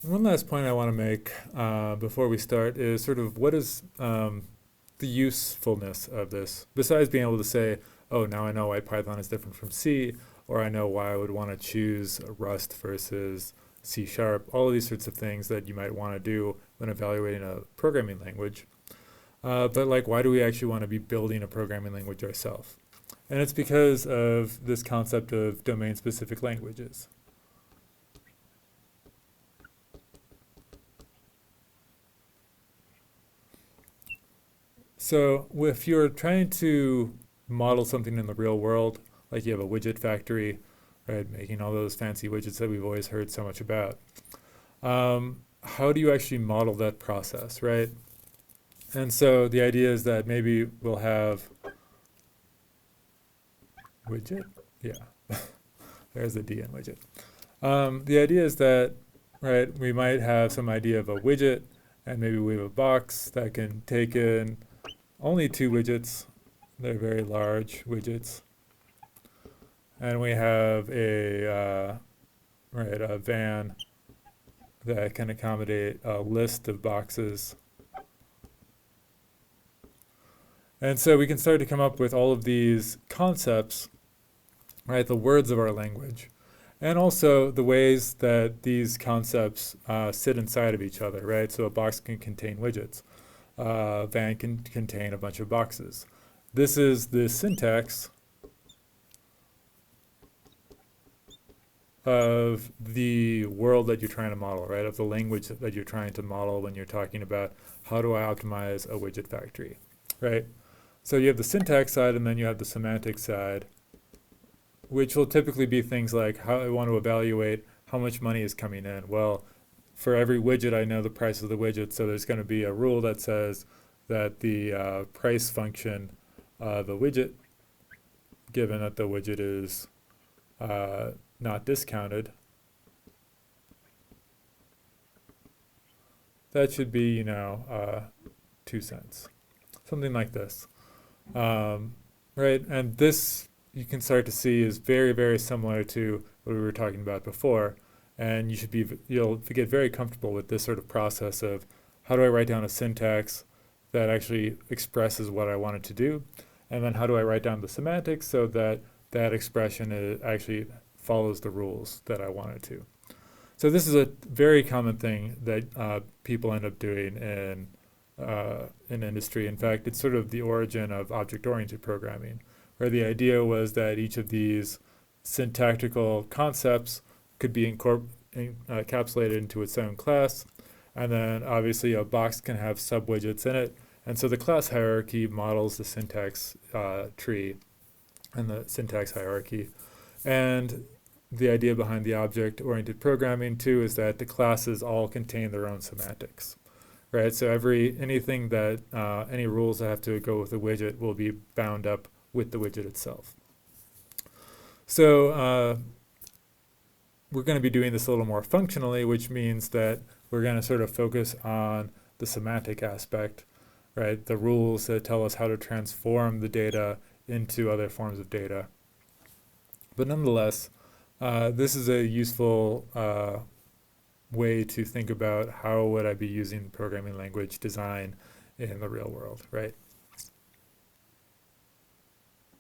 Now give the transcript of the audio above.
One last point I want to make before we start is sort of what is the usefulness of this, besides being able to say, oh, now I know why Python is different from C, or I know why I would want to choose Rust versus C Sharp, all of these sorts of things that you might want to do when evaluating a programming language. But like, why do we actually want to be building a programming language ourselves? And it's because of this concept of domain-specific languages. So if you're trying to model something in the real world, like you have a widget factory, right, making all those fancy widgets that we've always heard so much about, how do you actually model that process, right? And so the idea is that maybe we'll have widget, yeah, there's the D in widget. The idea is that, right, we might have some idea of a widget, and maybe we have a box that can take in only two widgets. They're very large widgets. And we have a van that can accommodate a list of boxes. And so we can start to come up with all of these concepts, right, the words of our language, and also the ways that these concepts sit inside of each other, right? So a box can contain widgets. A van can contain a bunch of boxes. This is the syntax of the world that you're trying to model, right? Of the language that you're trying to model when you're talking about how do I optimize a widget factory, right? So you have the syntax side and then you have the semantic side, which will typically be things like how I want to evaluate how much money is coming in. Well, for every widget, I know the price of the widget, so there's going to be a rule that says that the price function of a widget, given that the widget is not discounted, that should be, 2 cents, something like this, right? And this you can start to see is very, very similar to what we were talking about before. And you'll get very comfortable with this sort of process of how do I write down a syntax that actually expresses what I want it to do, and then how do I write down the semantics so that that expression actually follows the rules that I want it to. So this is a very common thing that people end up doing in industry. In fact, it's sort of the origin of object-oriented programming, where the idea was that each of these syntactical concepts could be encapsulated into its own class, and then obviously a box can have sub-widgets in it, and so the class hierarchy models the syntax tree and the syntax hierarchy. And the idea behind the object-oriented programming too is that the classes all contain their own semantics, right? So anything that any rules that have to go with the widget will be bound up with the widget itself. So we're going to be doing this a little more functionally, which means that we're going to sort of focus on the semantic aspect, right? The rules that tell us how to transform the data into other forms of data. But nonetheless, this is a useful way to think about how would I be using programming language design in the real world, right?